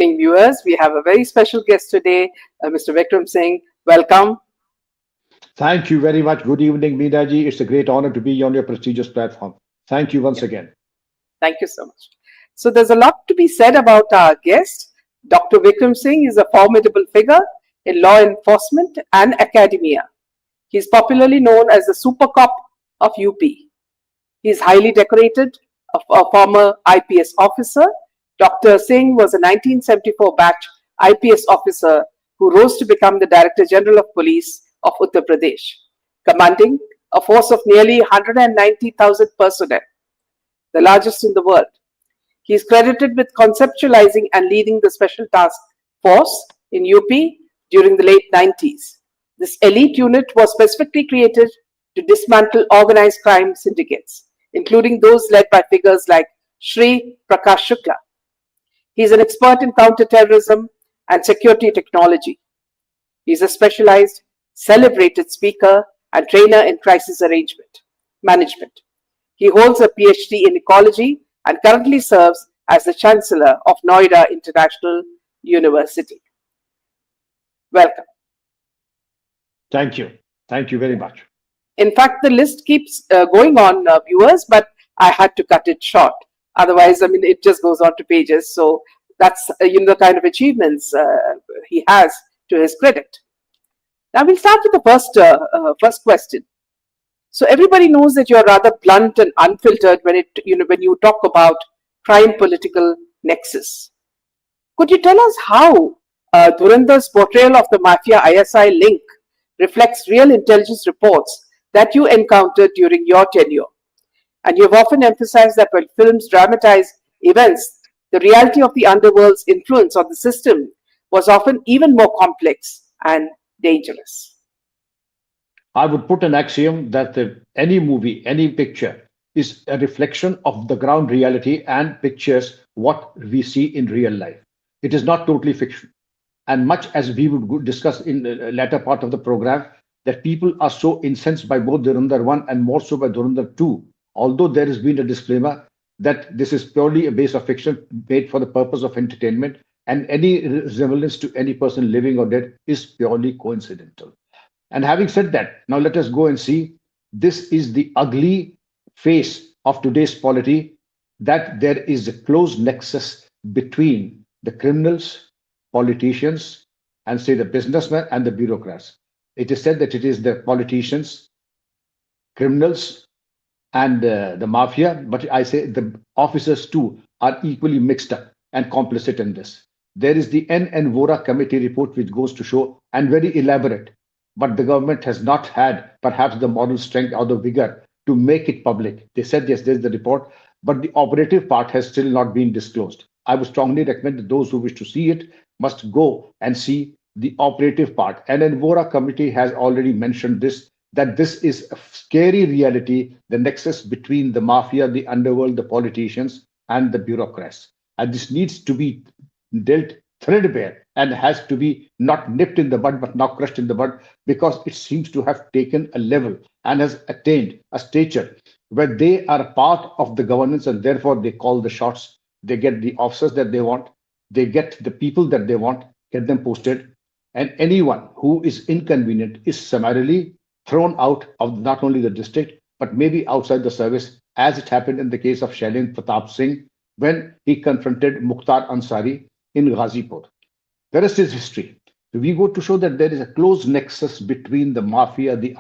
evening, viewers. We have a very special guest today, Mr. Vikram Singh. Welcome. Thank you very much. Good evening, Meenaji. It's a great honor to be on your prestigious platform. Thank you once Yeah, again. thank you so much. So, there's a lot to be said about our guest. Dr. Vikram Singh is a formidable figure in law enforcement and academia. He is popularly known as the super cop of UP. He is highly decorated, a former IPS officer. Dr. Singh was a 1974 batch IPS officer who rose to become the Director General of Police of Uttar Pradesh, commanding a force of nearly 190,000 personnel, the largest in the world. He is credited with conceptualizing and leading the Special Task Force in UP during the late 90s. This elite unit was specifically created to dismantle organized crime syndicates, including those led by figures like Sri Prakash Shukla. He is an expert in counterterrorism and security technology. He is a specialized, celebrated speaker and trainer in crisis arrangement management. He holds a PhD in ecology and currently serves as the Chancellor of Noida International University. Welcome. Thank you. Thank you very much. In fact, the list keeps going on, viewers, but I had to cut it short. Otherwise, I mean, it just goes on to pages. So that's the kind of achievements he has to his credit. Now we'll start with the first question. So everybody knows that you're rather blunt and unfiltered when you talk about crime political nexus. Could you tell us how Dhurandar's portrayal of the mafia ISI link reflects real intelligence reports that you encountered during your tenure? And you've often emphasized that when films dramatize events, the reality of the underworld's influence on the system was often even more complex and dangerous. I would put an axiom that any movie, any picture is a reflection of the ground reality and pictures what we see in real life. It is not totally fiction. And much as we would discuss in the latter part of the program, that people are so incensed by both Dhurandhar 1 and more so by Dhurandhar 2, although there has been a disclaimer that this is purely a base of fiction made for the purpose of entertainment, and any resemblance to any person living or dead is purely coincidental. And having said that, now let us go and see this is the ugly face of today's polity, that there is a close nexus between the criminals, politicians, and say the businessmen and the bureaucrats. It is said that it is the politicians, criminals, and the mafia, but I say the officers too are equally mixed up and complicit in this. There is the N Vora committee report which goes to show, and very elaborate, but the government has not had perhaps the moral strength or the vigor to make it public. They said, yes, there's the report, but the operative part has still not been disclosed. I would strongly recommend that those who wish to see it must go and see the operative part. And Vora committee has already mentioned this, that this is a scary reality, the nexus between the mafia, the underworld, the politicians, and the bureaucrats. And this needs to be dealt threadbare and has to be not nipped in the bud, but now crushed in the bud, because it seems to have taken a level and has attained a stature where they are part of the governance and therefore they call the shots. They get the officers that they want, they get the people that they want, get them posted, and anyone who is inconvenient is summarily thrown out of not only the district, but maybe outside the service, as it happened in the case of Shailendra Pratap Singh when he confronted Mukhtar Ansari in Ghazipur. The rest is history. We go to show that there is a close nexus between the mafia, the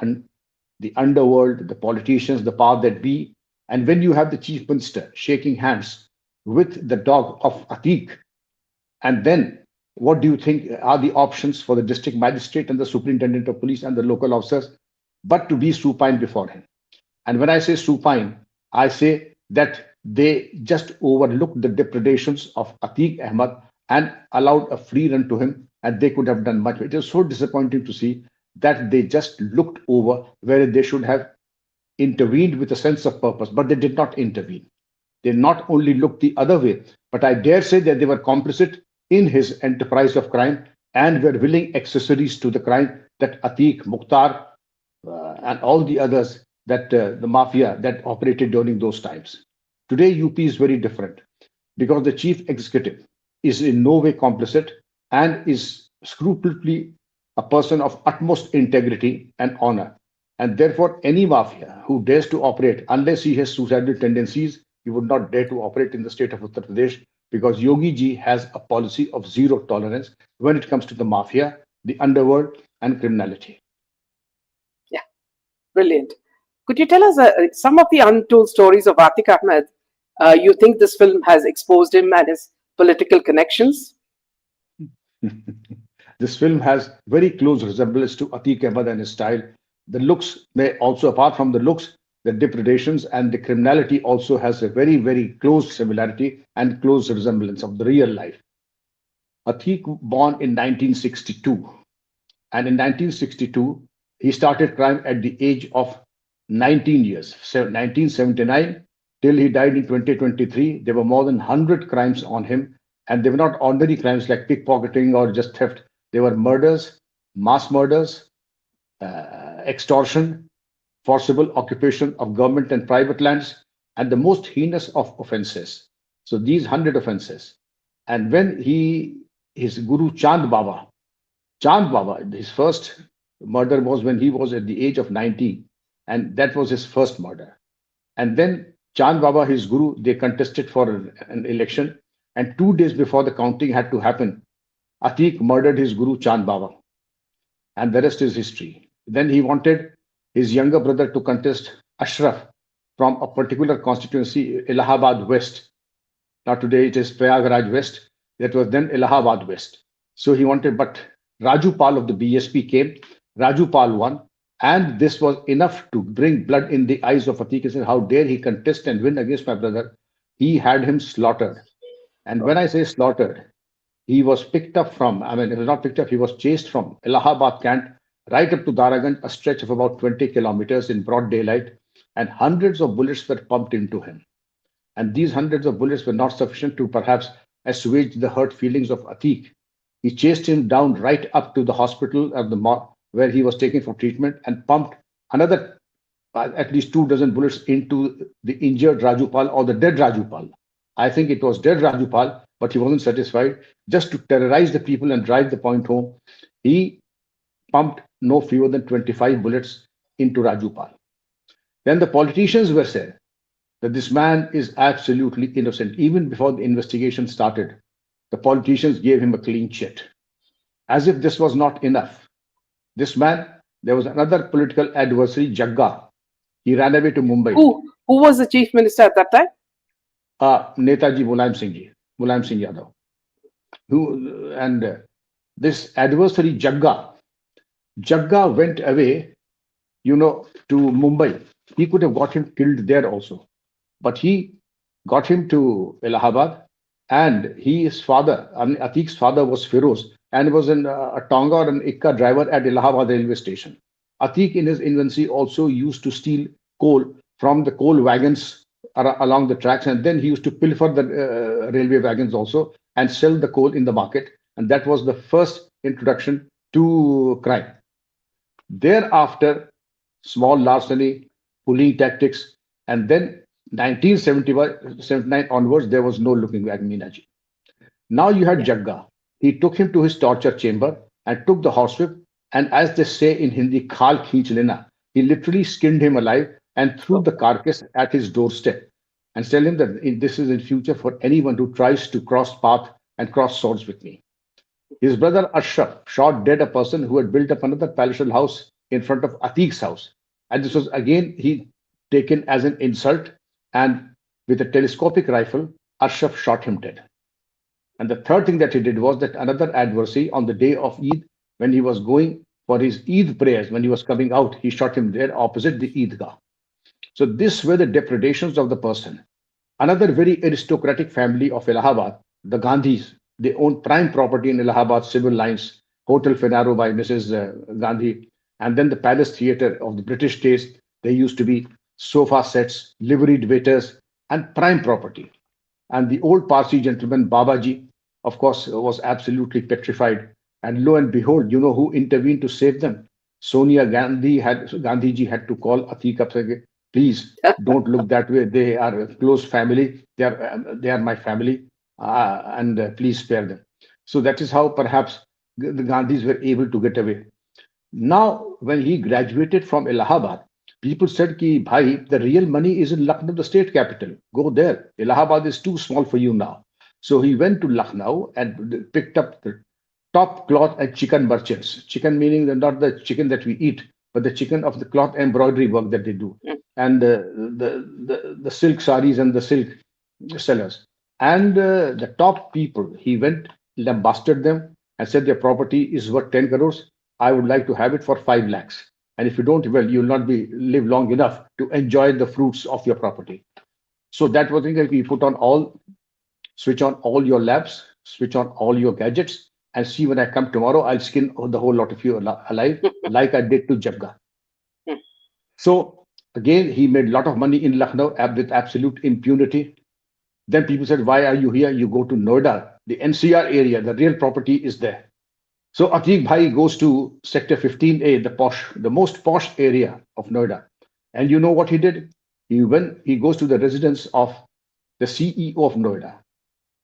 underworld, the politicians, the power that be. And when you have the chief minister shaking hands with the dog of Atiq, and then what do you think are the options for the district magistrate and the superintendent of police and the local officers but to be supine before him? And when I say supine, I say that they just overlooked the depredations of Atiq Ahmed and allowed a free run to him, and they could have done much. It is so disappointing to see that they just looked over where they should have intervened with a sense of purpose, but they did not intervene. They not only looked the other way, but I dare say that they were complicit in his enterprise of crime and were willing accessories to the crime that Atiq, Mukhtar, and all the others that the mafia that operated during those times. Today, UP is very different because the chief executive is in no way complicit and is scrupulously a person of utmost integrity and honor. And therefore, any mafia who dares to operate, unless he has suicidal tendencies, he would not dare to operate in the state of Uttar Pradesh because Yogi ji has a policy of zero tolerance when it comes to the mafia, the underworld, and criminality. Yeah, brilliant. Could you tell us some of the untold stories of Atiq Ahmed? You think this film has exposed him and his political connections? This film has very close resemblance to Atiq Ahmed and his style. The looks may also, apart from the looks, the depredations and the criminality also has a very, very close similarity and close resemblance of the real life. Atiq born in 1962, and in 1962 he started crime at the age of 19 years. So 1979 till he died in 2023, there were more than 100 crimes on him, and they were not ordinary crimes like pickpocketing or just theft. They were murders, mass murders, extortion, forcible occupation of government and private lands, and the most heinous of offenses. So these 100 offenses. And when his Guru Chand Baba, his first murder was when he was at the age of 19, and that was his first murder. And then Chand Baba, his guru, they contested for an election, and 2 days before the counting had to happen, Atiq murdered his guru Chand Baba, and the rest is history. Then he wanted his younger brother to contest Ashraf from a particular constituency, Allahabad West. Now today it is Prayagraj West. That was then Allahabad West. So he wanted, but Raju Pal of the BSP came. Raju Pal won, and this was enough to bring blood in the eyes of Atiq. He said, "How dare he contest and win against my brother?" He had him slaughtered. And when I say slaughtered, he was picked up from, I mean, it was not picked up, he was chased from Allahabad Cant right up to Daraganj, a stretch of about 20 kilometers in broad daylight, and hundreds of bullets were pumped into him. And these hundreds of bullets were not sufficient to perhaps assuage the hurt feelings of Atiq. He chased him down right up to the hospital of where he was taken for treatment and pumped another at least 2 dozen bullets into the injured Rajupal or the dead Rajupal. I think it was dead Rajupal, but he wasn't satisfied. Just to terrorize the people and drive the point home, he pumped no fewer than 25 bullets into Rajupal. Then the politicians were said that this man is absolutely innocent. Even before the investigation started, the politicians gave him a clean chit. As if this was not enough, this man, there was another political adversary, Jagga. He ran away to Mumbai. Who was the chief minister at that time? Netaji Mulayam Singh Yadav. This adversary Jagga went away, to Mumbai. He could have got him killed there also, but he got him to Allahabad, and his father, Atiq's father, was Firoz and was a Tonga or an Ikka driver at Allahabad railway station. Atiq in his infancy also used to steal coal from the coal wagons along the tracks, and then he used to pilfer the railway wagons also and sell the coal in the market, and that was the first introduction to crime. Thereafter, small larceny, bullying tactics, and then 1979 onwards, there was no looking back, Meenaji. Now you had Jagga. He took him to his torture chamber and took the horsewhip, and as they say in Hindi, khal kheech lena. He literally skinned him alive and threw the carcass at his doorstep and tell him that this is in future for anyone who tries to cross path and cross swords with me. His brother Ashraf shot dead a person who had built up another palatial house in front of Atiq's house. And this was again he taken as an insult, and with a telescopic rifle, Ashraf shot him dead. And the third thing that he did was that another adversary on the day of Eid, when he was going for his Eid prayers, when he was coming out, he shot him dead opposite the Eidgah. So these were the depredations of the person. Another very aristocratic family of Allahabad, the Gandhis, they owned prime property in Allahabad civil lines, Hotel Finaro by Mrs. Gandhi, and then the Palace Theatre of the British taste. There used to be sofa sets, liveried waiters, and prime property. And the old Parsi gentleman, Babaji, of course, was absolutely petrified. And lo and behold, you know who intervened to save them? Sonia Gandhiji had to call Atiq up, saying, please don't look that way. They are a close family. They are my family. and please spare them. So that is how perhaps the Gandhis were able to get away. Now, when he graduated from Allahabad, people said, Ki, bhai, the real money is in Lucknow, the state capital. Go there. Allahabad is too small for you now. So he went to Lucknow and picked up the top cloth and chicken merchants. Chicken meaning not the chicken that we eat, but the chicken of the cloth embroidery work that they do. And the silk saris and the silk sellers. And the top people, he went, lambasted them and said their property is worth 10 crores. I would like to have it for 5 lakhs. And if you don't, well, you'll not be live long enough to enjoy the fruits of your property. So that was the thing that we put on all, switch on all your labs, switch on all your gadgets, and see when I come tomorrow, I'll skin the whole lot of you alive, like I did to Jabga. So again, he made a lot of money in Lucknow with absolute impunity. Then people said, why are you here? You go to Noida, the NCR area, the real property is there. So Atiq Bhai goes to Sector 15A, the most posh area of Noida. And you know what he did? He goes to the residence of the CEO of Noida,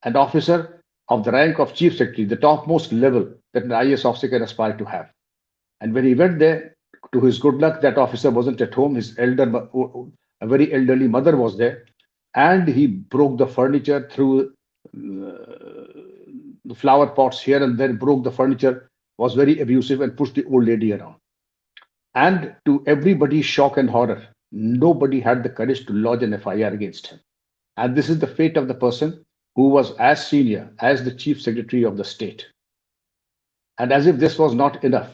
an officer of the rank of Chief Secretary, the topmost level that an IAS officer can aspire to have. And when he went there, to his good luck, that officer wasn't at home. A very elderly mother was there. And he broke the furniture through the flower pots here and there, broke the furniture, was very abusive and pushed the old lady around. And to everybody's shock and horror, nobody had the courage to lodge an FIR against him. And this is the fate of the person who was as senior as the Chief Secretary of the state. And as if this was not enough,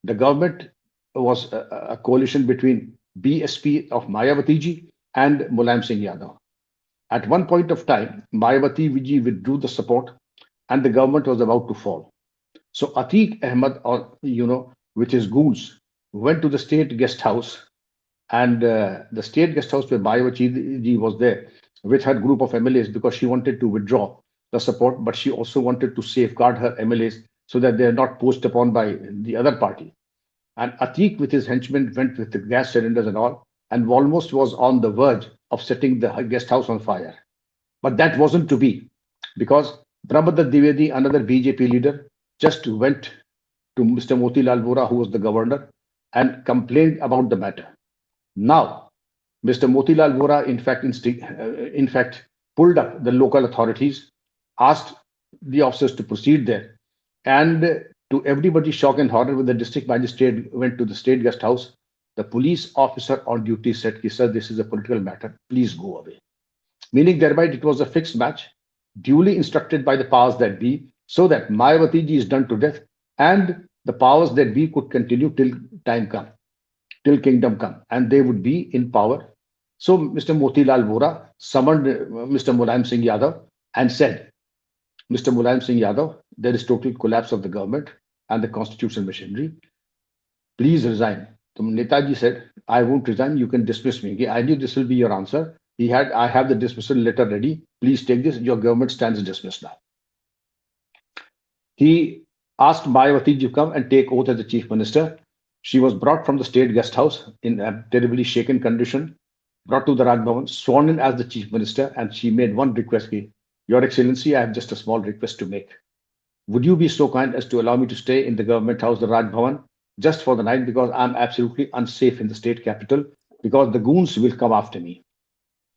the government was a coalition between BSP of Mayawati ji and Mulayam Singh Yadav. At one point of time, Mayawati ji withdrew the support and the government was about to fall. So Atiq Ahmed, with his goons, went to the state guest house, and the state guest house where Mayawati ji was there with her group of MLAs because she wanted to withdraw the support, but she also wanted to safeguard her MLAs so that they are not poached upon by the other party. And Atiq with his henchmen went with the gas cylinders and all, and almost was on the verge of setting the guest house on fire. But that wasn't to be, because Brahmadat Dwivedi, another BJP leader, just went to Mr. Motilal Vora, who was the governor, and complained about the matter. Now, Mr. Motilal Vora, in fact, pulled up the local authorities, asked the officers to proceed there, and to everybody's shock and horror, when the district magistrate went to the state guest house, the police officer on duty said, sir, this is a political matter, please go away. Meaning thereby it was a fixed match, duly instructed by the powers that be, so that Mayawati ji is done to death, and the powers that be could continue till time come, till kingdom come, and they would be in power. So Mr. Motilal Vora summoned Mr. Mulayam Singh Yadav and said, Mr. Mulayam Singh Yadav, there is total collapse of the government and the constitutional machinery. Please resign. So Netaji said, I won't resign, you can dismiss me. I knew this will be your answer. I have the dismissal letter ready. Please take this. Your government stands dismissed now. He asked Mayawati to come and take oath as the chief minister. She was brought from the state guest house in a terribly shaken condition, brought to the Raj Bhavan, sworn in as the chief minister, and she made one request. Your Excellency, I have just a small request to make. Would you be so kind as to allow me to stay in the government house, the Raj Bhavan, just for the night, because I'm absolutely unsafe in the state capital, because the goons will come after me.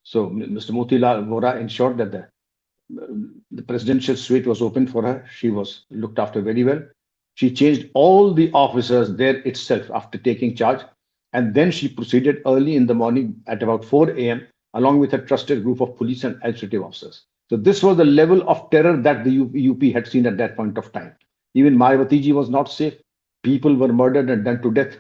So Mr. Motilal Vora ensured that the presidential suite was open for her. She was looked after very well. She changed all the officers there itself after taking charge. And then she proceeded early in the morning at about 4 a.m. along with a trusted group of police and administrative officers. So this was the level of terror that the UP had seen at that point of time. Even Mayawati ji was not safe. People were murdered and done to death.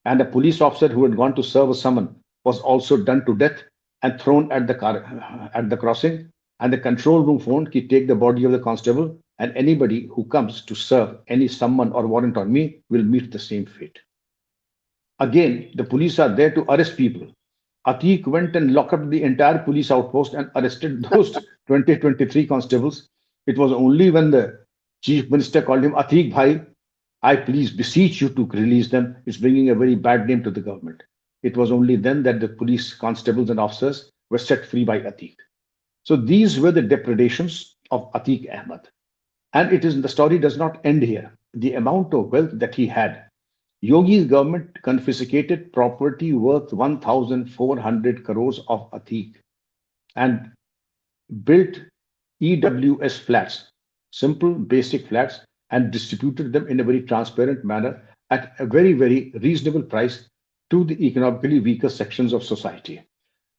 And a police officer who had gone to serve a summon was also done to death and thrown at the crossing. And the control room phoned, take the body of the constable, and anybody who comes to serve any summon or warrant on me will meet the same fate. Again, the police are there to arrest people. Atiq went and locked up the entire police outpost and arrested those 23 constables. It was only when the chief minister called him, Atiq Bhai, I please beseech you to release them. It's bringing a very bad name to the government. It was only then that the police constables and officers were set free by Atiq. So these were the depredations of Atiq Ahmed. And it is the story does not end here. The amount of wealth that he had. Yogi's government confiscated property worth 1,400 crores of Atiq and built EWS flats, simple basic flats, and distributed them in a very transparent manner at a very, very reasonable price to the economically weaker sections of society.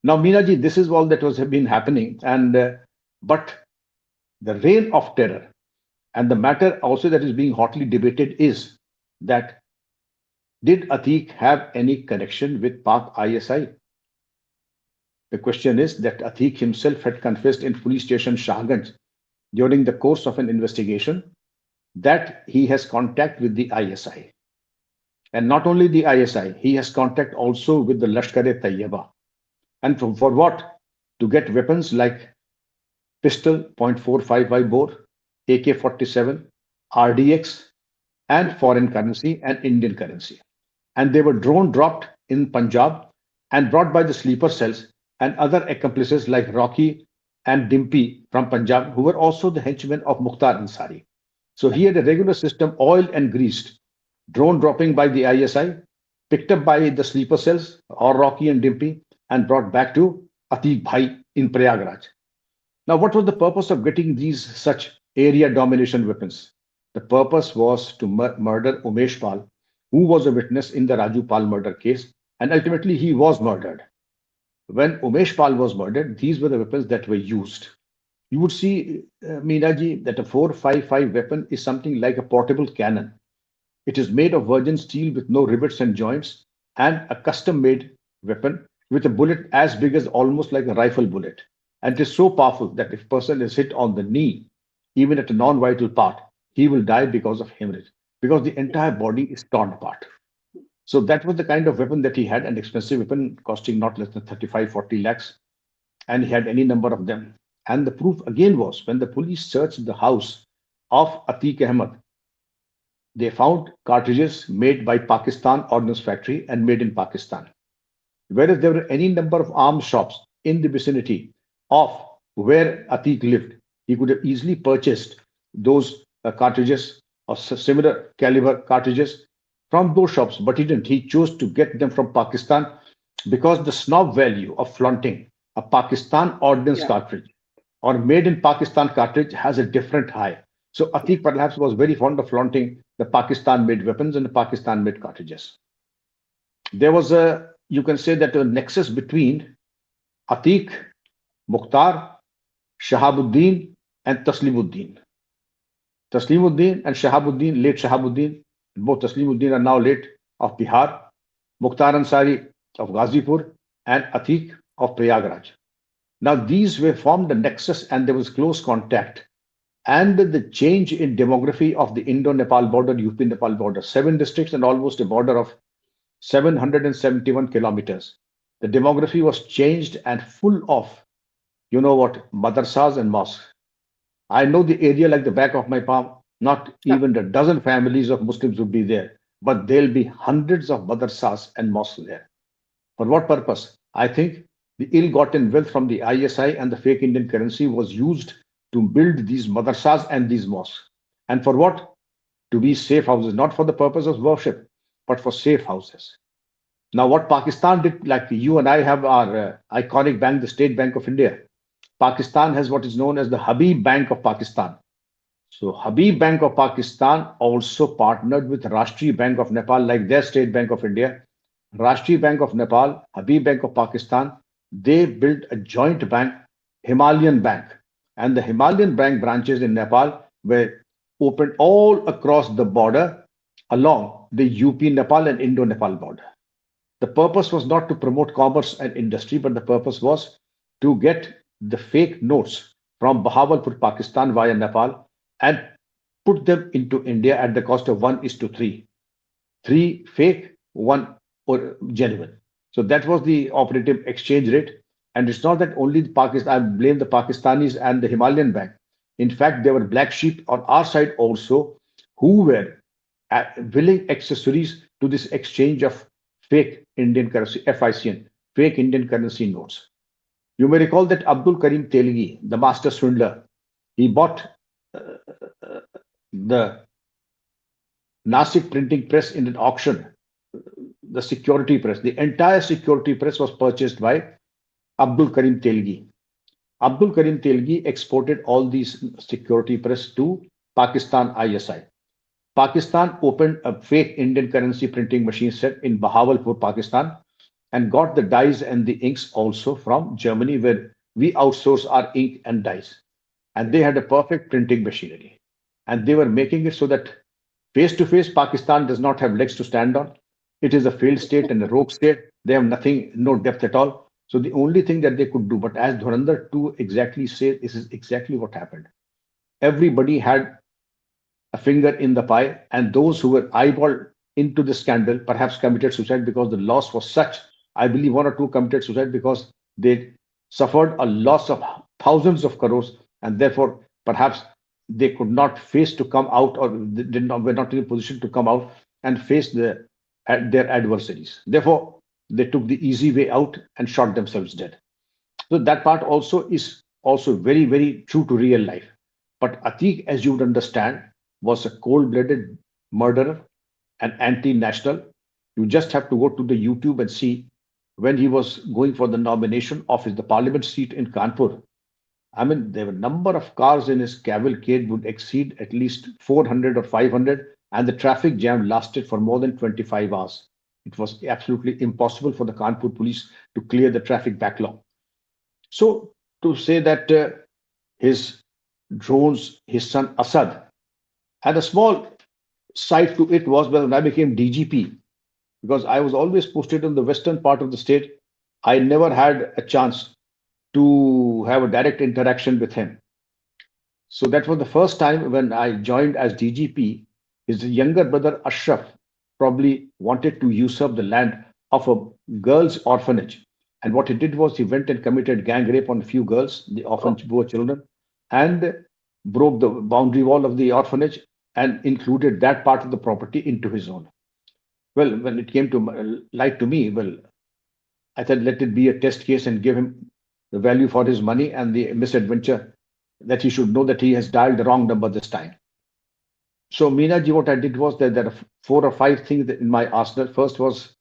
Now, Meenaji, this is all that was have been happening, and but the reign of terror and the matter also that is being hotly debated is that did Atiq have any connection with Pak ISI? The question is that Atiq himself had confessed in police station Shahganj during the course of an investigation that he has contact with the ISI. And not only the ISI, he has contact also with the Lashkar-e-Taiba. And for what? To get weapons like pistol .455 bore, AK-47, RDX, and foreign currency and Indian currency. And they were drone dropped in Punjab and brought by the sleeper cells and other accomplices like Rocky and Dimpy from Punjab, who were also the henchmen of Mukhtar Ansari. So he had a regular system, oiled and greased, drone dropping by the ISI, picked up by the sleeper cells or Rocky and Dimpy, and brought back to Atiq Bhai in Prayagraj. Now, what was the purpose of getting these such area domination weapons? The purpose was to murder Umesh Pal, who was a witness in the Raju Pal murder case, and ultimately he was murdered. When Umesh Pal was murdered, these were the weapons that were used. You would see, Meenaji, that a 4.55 weapon is something like a portable cannon. It is made of virgin steel with no rivets and joints, and a custom-made weapon with a bullet as big as almost like a rifle bullet. And it is so powerful that if a person is hit on the knee, even at a non-vital part, he will die because of hemorrhage, because the entire body is torn apart. So that was the kind of weapon that he had, an expensive weapon costing not less than 35, 40 lakhs. And he had any number of them. And the proof again was when the police searched the house of Atiq Ahmed, they found cartridges made by Pakistan Ordnance Factory and made in Pakistan. Whereas there were any number of arms shops in the vicinity of where Atiq lived, he could have easily purchased those cartridges or similar caliber cartridges from those shops, but he didn't. He chose to get them from Pakistan because the snob value of flaunting a Pakistan ordnance cartridge or made in Pakistan cartridge has a different high. So Atiq perhaps was very fond of flaunting the Pakistan made weapons and the Pakistan made cartridges. There was a, you can say that a nexus between Atiq, Mukhtar, Shahabuddin, and Taslimuddin. Taslimuddin and Shahabuddin, late Shahabuddin, both Taslimuddin are now late of Bihar, Mukhtar Ansari of Ghazipur, and Atiq of Prayagraj. Now these were formed a nexus and there was close contact. And the change in demography of the Indo-Nepal border, UP-Nepal border, 7 districts and almost a border of 771 kilometers. The demography was changed and full of, you know what, madrasas and mosques. I know the area like the back of my palm. Not even a dozen families of Muslims would be there, but there'll be hundreds of madrasas and mosques there. For what purpose? I think the ill-gotten wealth from the ISI and the fake Indian currency was used to build these madrasas and these mosques. And for what? To be safe houses, not for the purpose of worship, but for safe houses. Now, what Pakistan did, like you and I have our iconic bank, the State Bank of India. Pakistan has what is known as the Habib Bank of Pakistan. So Habib Bank of Pakistan also partnered with Rashtriya Bank of Nepal, like their State Bank of India. Rashtriya Bank of Nepal, Habib Bank of Pakistan, they built a joint bank, Himalayan Bank. And the Himalayan Bank branches in Nepal were opened all across the border along the UP-Nepal and Indo-Nepal border. The purpose was not to promote commerce and industry, but the purpose was to get the fake notes from Bahawalpur, Pakistan via Nepal and put them into India at the cost of 1:3. 3 fake, 1 or genuine. So that was the operative exchange rate. And it's not that only the Pakistan, I blame the Pakistanis and the Himalayan Bank. In fact, there were black sheep on our side also who were willing accessories to this exchange of fake Indian currency, FICN, fake Indian currency notes. You may recall that Abdul Karim Telgi, the master swindler, He bought uh, the Nasik printing press in an auction, the security press. The entire security press was purchased by Abdul Karim Telgi. Abdul Karim Telgi exported all these security press to Pakistan ISI. Pakistan opened a fake Indian currency printing machine set in Bahawalpur, Pakistan, and got the dyes and the inks also from Germany, where we outsource our ink and dyes. And they had a perfect printing machinery. And they were making it so that face to face, Pakistan does not have legs to stand on. It is a failed state and a rogue state. They have nothing, no depth at all. So the only thing that they could do, but as Dhurandhar 2 exactly says, this is exactly what happened. Everybody had a finger in the pie, and those who were eyeballed into the scandal perhaps committed suicide because the loss was such. I believe one or two committed suicide because they suffered a loss of thousands of crores, and therefore perhaps they could not face to come out, or they did not were not in a position to come out and face their adversaries. Therefore, they took the easy way out and shot themselves dead. So that part also is also very, very true to real life. But Atiq, as you would understand, was a cold-blooded murderer, an anti-national. You just have to go to the YouTube and see when he was going for the nomination of the parliament seat in Kanpur. I mean, there were number of cars in his cavalcade would exceed at least 400 or 500, and the traffic jam lasted for more than 25 hours. It was absolutely impossible for the Kanpur police to clear the traffic backlog. So to say that his drones, his son Assad, and a small side to it was when I became DGP, because I was always posted in the western part of the state. I never had a chance to have a direct interaction with him. So that was the first time when I joined as DGP. His younger brother Ashraf probably wanted to usurp the land of a girls' orphanage. And what he did was he went and committed gang rape on a few girls, the orphan Oh, poor children, and broke the boundary wall of the orphanage and included that part of the property into his own. Well, when it came to light to me, well, I said, let it be a test case and give him the value for his money and the misadventure that he should know that he has dialed the wrong number this time. So, Meenaji, what I did was that there are four or five things in my arsenal. First was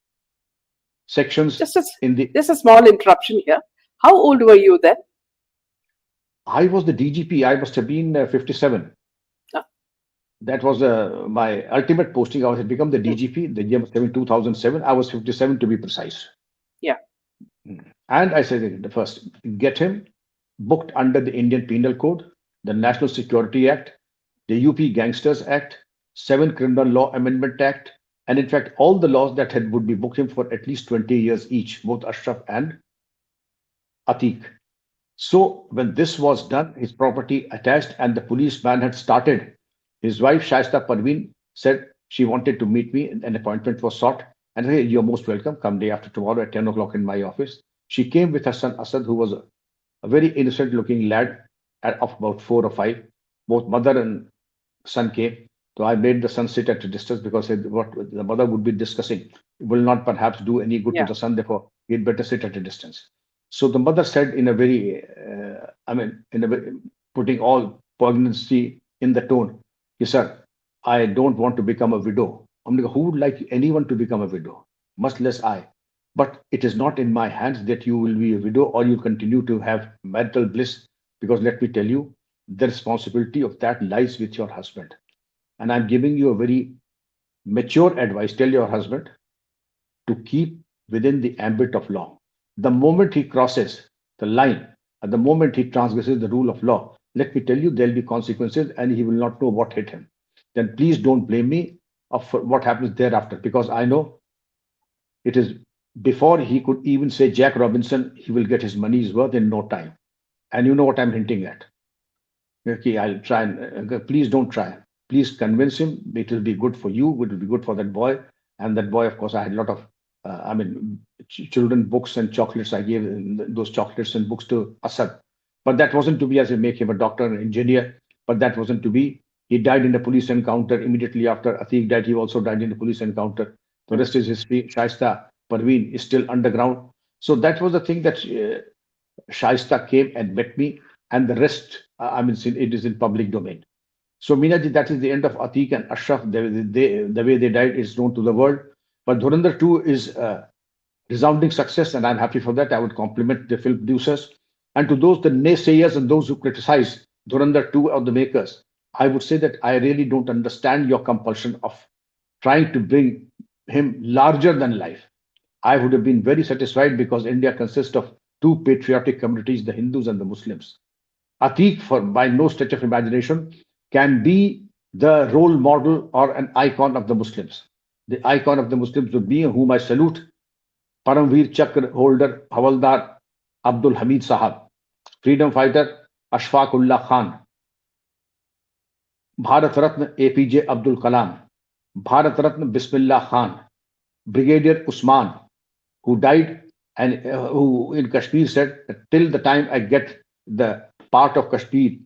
sections just a, in the. just a small interruption here. How old were you then? I was the DGP. I must have been 57. Ah, That was my ultimate posting. I had become the mm, DGP. The year must have been 2007. I was 57 to be precise. yeah, And I said, the first, get him booked under the Indian Penal Code, the National Security Act, the UP Gangsters Act, 7 Criminal Law Amendment Act, and in fact, all the laws that would be booked him for at least 20 years each, both Ashraf and Atiq. So when this was done, his property attached, and the policeman had started. His wife, Shaista Parveen, said she wanted to meet me. An appointment was sought. And I said, you're most welcome. Come day after tomorrow at 10 o'clock in my office. She came with her son Asad, who was a very innocent looking lad of about 4 or 5. Both mother and son came. So I made the son sit at a distance because what the mother would be discussing will not perhaps do any good to yeah, the son. Therefore, he'd better sit at a distance. So the mother said in a very, in a very, putting all poignancy in the tone, yes, sir, I don't want to become a widow. I'm like, who would like anyone to become a widow? Much less I. But it is not in my hands that you will be a widow or you continue to have marital bliss, because let me tell you, the responsibility of that lies with your husband. And I'm giving you a very mature advice. Tell your husband to keep within the ambit of law. The moment he crosses the line, at the moment he transgresses the rule of law, let me tell you, there'll be consequences and he will not know what hit him. Then please don't blame me of what happens thereafter, because I know it is before he could even say Jack Robinson, he will get his money's worth in no time. And you know what I'm hinting at. Okay, I'll try and please don't try. Please convince him. It will be good for you. It will be good for that boy. And that boy, of course, I had a lot of, children books and chocolates. I gave those chocolates and books to Asad. But that wasn't to be as I make him a doctor and engineer. But that wasn't to be. He died in a police encounter immediately after Atiq died. He also died in a police encounter. The mm, rest is history. Shaista Parveen is still underground. So that was the thing that Shaista came and met me, and the rest it is in public domain. So, Meenaji, that is the end of Atiq and Ashraf. The way they died is known to the world. But Dhurandhar 2 is a resounding success, and I'm happy for that. I would compliment the film producers. And to those, the naysayers and those who criticize Dhurandhar 2 or the makers, I would say that I really don't understand your compulsion of trying to bring him larger than life. I would have been very satisfied because India consists of two patriotic communities, the Hindus and the Muslims. Atiq, for by no stretch of imagination, can be the role model or an icon of the Muslims. The icon of the Muslims would be, whom I salute, Paramveer Chakra holder Havaldar Abdul Hamid Sahab, freedom fighter Ashfaqullah Khan, Bharat Ratna APJ Abdul Kalam, Bharat Ratna Bismillah Khan, Brigadier Usman, who died and who in Kashmir said, till the time I get the part of Kashmir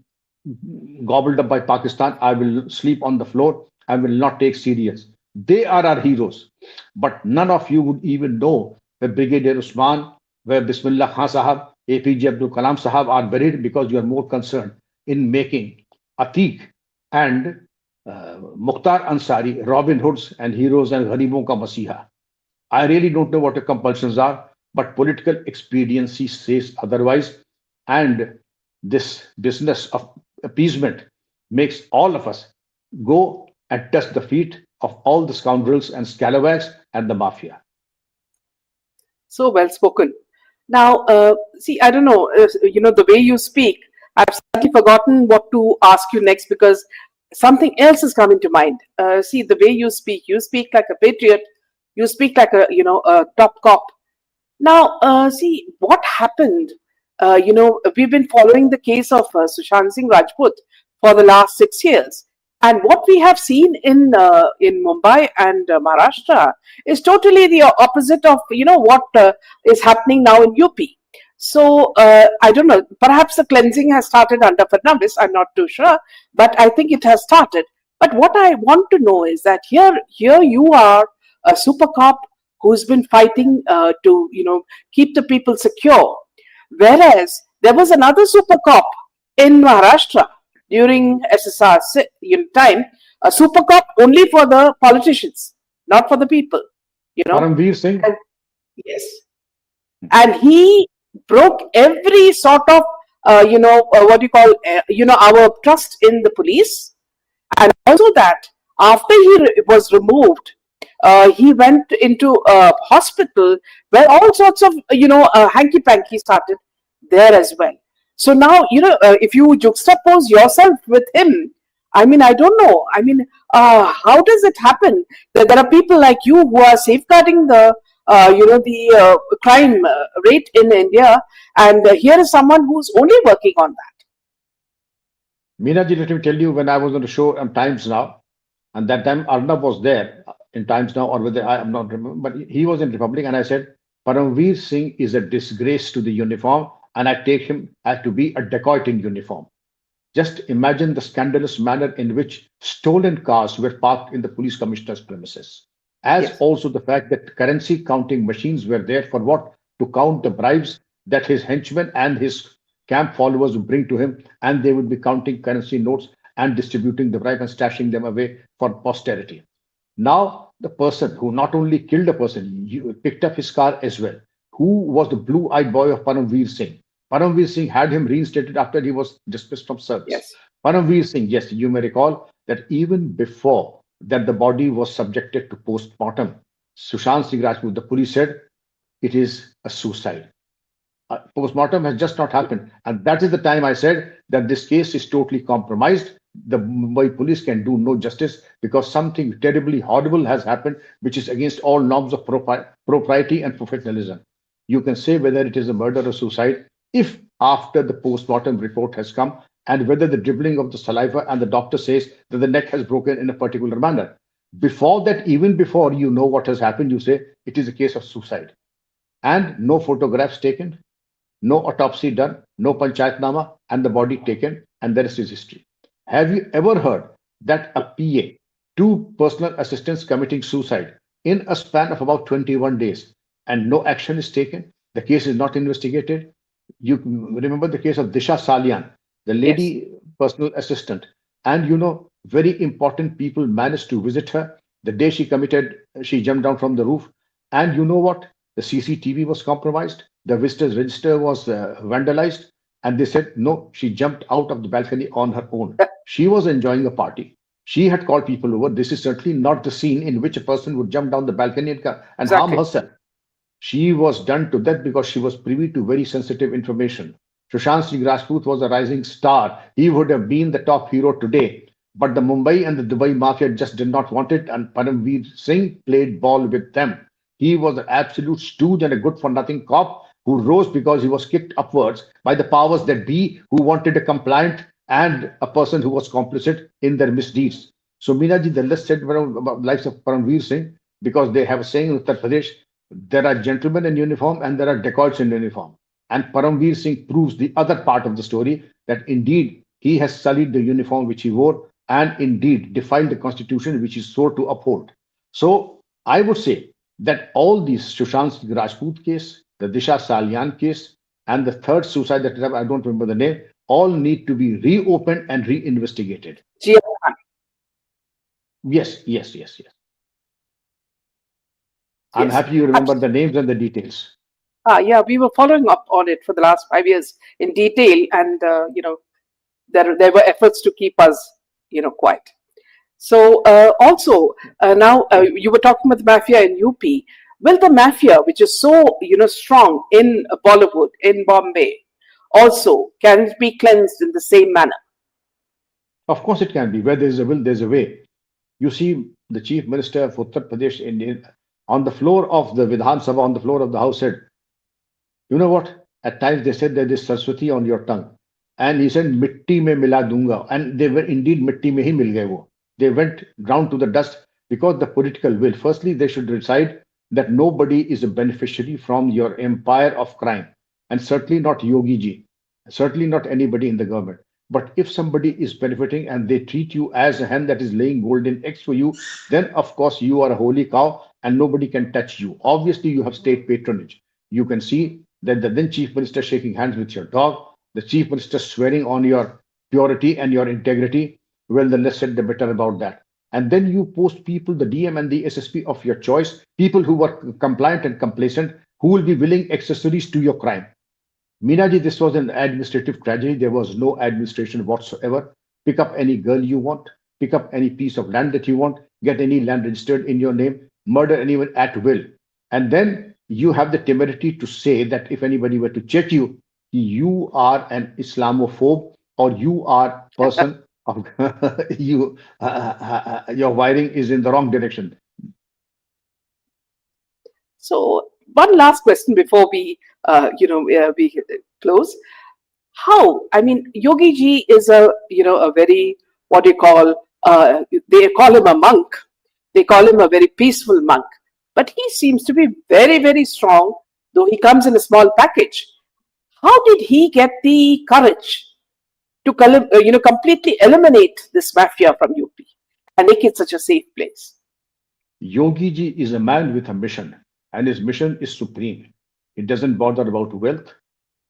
gobbled up by Pakistan, I will sleep on the floor. I will not take serious. They are our heroes. But none of you would even know where Brigadier Usman, where Bismillah Khan Sahab, APJ Abdul Kalam Sahab are buried because you are more concerned in making Atiq and Mukhtar Ansari Robin Hoods and heroes and Gharibon ka Masiha. I really don't know what the compulsions are, but political expediency says otherwise. And this business of appeasement makes all of us go and touch the feet of all the scoundrels and scalawags and the mafia. So well spoken. Now, see, I don't know, the way you speak, I've slightly forgotten what to ask you next because something else is coming to mind. See, the way you speak like a patriot, you speak like a top cop. Now, see, what happened? We've been following the case of Sushant Singh Rajput for the last 6 years. And what we have seen in Mumbai and Maharashtra is totally the opposite of what is happening now in UP. So I don't know. Perhaps the cleansing has started under Fadnavis. I'm not too sure, but I think it has started. But what I want to know is that here you are a super cop who's been fighting to keep the people secure, whereas there was another super cop in Maharashtra during SSR time, a super cop only for the politicians, not for the people. Paramveer Singh? And, yes. And he broke every sort of, what you call, our trust in the police. And also that after he was removed, he went into a hospital where all sorts of, hanky-panky started there as well. So now, if you juxtapose yourself with him, I mean, I don't know. I mean, how does it happen that there are people like you who are safeguarding the crime rate in India, and here is someone who's only working on that? Meenaji, let me tell you, when I was on the show on Times Now, and that time Arnab was there in Times Now, or whether I'm not remember, but he was in Republic, and I said, Paramveer Singh is a disgrace to the uniform, and I take him as to be a dacoit in uniform. Just imagine the scandalous manner in which stolen cars were parked in the police commissioner's premises, as Yes. also the fact that currency counting machines were there for what? To count the bribes that his henchmen and his camp followers would bring to him, and they would be counting currency notes and distributing the bribe and stashing them away for posterity. Now, the person who not only killed a person, picked up his car as well, who was the blue-eyed boy of Paramveer Singh. Paramveer Singh had him reinstated after he was dismissed from service. Yes. Paramveer Singh, yes, you may recall that even before that the body was subjected to post-mortem, Sushant Singh Rajput, the police said, it is a suicide. Post-mortem has just not happened. And that is the time I said that this case is totally compromised. The Mumbai police can do no justice because something terribly horrible has happened, which is against all norms of propriety and professionalism. You can say whether it is a murder or suicide if after the post-mortem report has come and whether the dribbling of the saliva and the doctor says that the neck has broken in a particular manner. Before that, even before you know what has happened, you say it is a case of suicide. And no photographs taken, no autopsy done, no panchayatnama, and the body taken, and the rest is history. Have you ever heard that a PA, two personal assistants committing suicide in a span of about 21 days, and no action is taken? The case is not investigated. You remember the case of Disha Salian, the Yes. lady personal assistant, and very important people managed to visit her the day she committed, she jumped down from the roof. And you know what? The CCTV was compromised, the visitors register was vandalized, and they said no, she jumped out of the balcony on her own. She was enjoying a party. She had called people over. This is certainly not the scene in which a person would jump down the balcony and harm Exactly. herself. She was done to death because she was privy to very sensitive information. Sushant Singh Rajput was a rising star. He would have been the top hero today. But the Mumbai and the Dubai mafia just did not want it, and Paramveer Singh played ball with them. He was an absolute stooge and a good for nothing cop who rose because he was kicked upwards by the powers that be, who wanted a compliant and a person who was complicit in their misdeeds. So, Minaji, the less said about the lives of Paramveer Singh, because they have a saying in Uttar Pradesh, there are gentlemen in uniform and there are dacoits in uniform. And Paramveer Singh proves the other part of the story, that indeed he has sullied the uniform which he wore and indeed defiled the constitution which he swore to uphold. So I would say that all these Sushant Singh Rajput case, the Disha Salyan case, and the third suicide that I don't remember the name, all need to be reopened and reinvestigated. Gia, Yes, yes, yes, yes. I'm yes. happy you remember the names and the details. Yeah, we were following up on it for the last 5 years in detail, and there were efforts to keep us quiet. So also now you were talking about the mafia in UP. Well, the mafia, which is so strong in Bollywood, in Bombay, also can it be cleansed in the same manner? Of course, it can be. Where there's a will, there's a way. You see, the chief minister of Uttar Pradesh on the floor of the Vidhan Sabha, on the floor of the House, said, "You know what? At times they said there is Saraswati on your tongue," and he said, "Mitti mein mila dunga," and they were indeed mitti mein hi mil gaye wo. They went down to the dust because the political will. Firstly, they should decide that nobody is a beneficiary from your empire of crime, and certainly not Yogi ji, certainly not anybody in the government. But if somebody is benefiting and they treat you as a hen that is laying golden eggs for you, then of course you are a holy cow and nobody can touch you. Obviously, you have state patronage. You can see that the then chief minister shaking hands with your dog, the chief minister swearing on your purity and your integrity. Well, the less said, the better about that. And then you post people, the DM and the SSP of your choice, people who were compliant and complacent, who will be willing accessories to your crime. Meenaji, this was an administrative tragedy. There was no administration whatsoever. Pick up any girl you want, pick up any piece of land that you want, get any land registered in your name, murder anyone at will. And then you have the temerity to say that if anybody were to check you, you are an Islamophobe or you are person of your wiring is in the wrong direction. So one last question before we close. How? I mean, Yogi Ji is a very, what do you call? They call him a monk. They call him a very peaceful monk. But he seems to be very, very strong, though he comes in a small package. How did he get the courage to completely eliminate this mafia from UP and make it such a safe place? Yogi ji is a man with a mission, and his mission is supreme. It doesn't bother about wealth,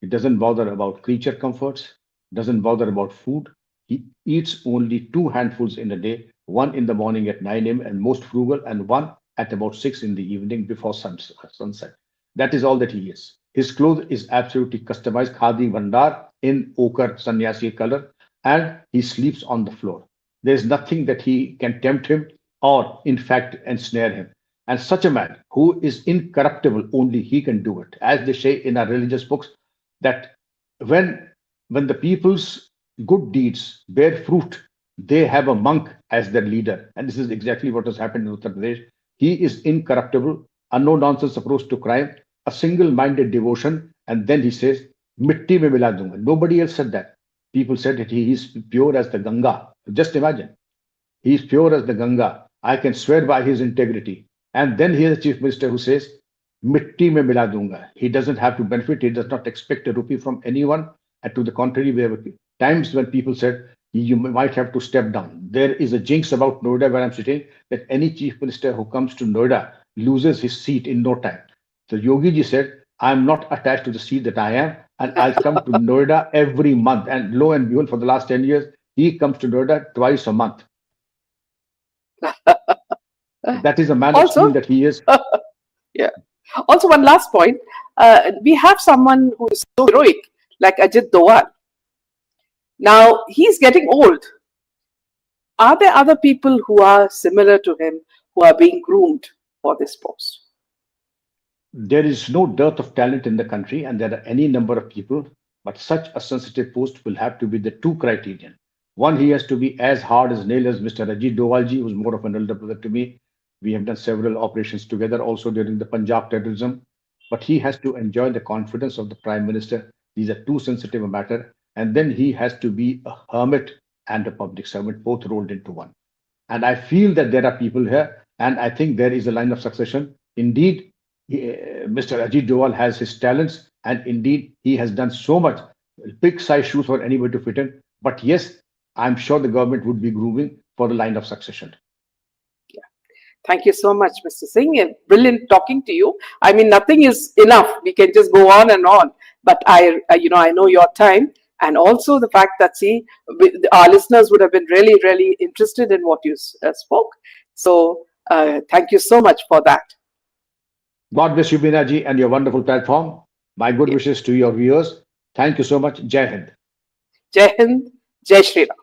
it doesn't bother about creature comforts, doesn't bother about food. He eats only two handfuls in a day, one in the morning at 9 a.m. and most frugal, and one at about 6 in the evening before sunset. That is all that he is. His clothes is absolutely customized Khadi Vandar in ochre sannyasi color, and he sleeps on the floor. There is nothing that he can tempt him or, in fact, ensnare him. And such a man who is incorruptible, only he can do it. As they say in our religious books, that when when the people's good deeds bear fruit, they have a monk as their leader. And this is exactly what has happened in Uttar Pradesh. He is incorruptible, a no nonsense approach to crime, a single minded devotion. And then he says, Mitti mein mila dunga. Nobody else said that. People said that he is pure as the Ganga. Just imagine. He is pure as the Ganga. I can swear by his integrity. And then he is the chief minister who says, Mitti mein mila dunga. He doesn't have to benefit. He does not expect a rupee from anyone. And to the contrary, there were times when people said, you might have to step down. There is a jinx about Noida where I'm sitting that any chief minister who comes to Noida loses his seat in no time. So Yogi ji said, I'm not attached to the seat that I am. and I come to Noida every month. And lo and behold, for the last 10 years, he comes to Noida twice a month. That is a man of Also, steel that he is. yeah. Also, one last point. We have someone who is so heroic, like Ajit Doval. Now, he's getting old. Are there other people who are similar to him who are being groomed for this post? There is no dearth of talent in the country, and there are any number of people, but such a sensitive post will have to be the two criterion. One, he has to be as hard as nail as Mr. Ajit Doval ji, who's more of an elder brother to me. We have done several operations together also during the Punjab terrorism, but he has to enjoy the confidence of the Prime Minister. These are too sensitive a matter. And then he has to be a hermit and a public servant, both rolled into one. And I feel that there are people here, and I think there is a line of succession. Indeed, Mr. Ajit Doval has his talents, and indeed, he has done so much. Big size shoes for anybody to fit in. But yes, I'm sure the government would be grooming for the line of succession. Thank you so much, Mr. Singh. Brilliant talking to you. I mean, nothing is enough. We can just go on and on. But I know your time, and also the fact that our listeners would have been really, really interested in what you spoke. So thank you so much for that. God bless you, Binaji, and your wonderful platform. My good wishes to your viewers. Thank you so much. Jai Hind. Jai Hind, Jai Shri Ram.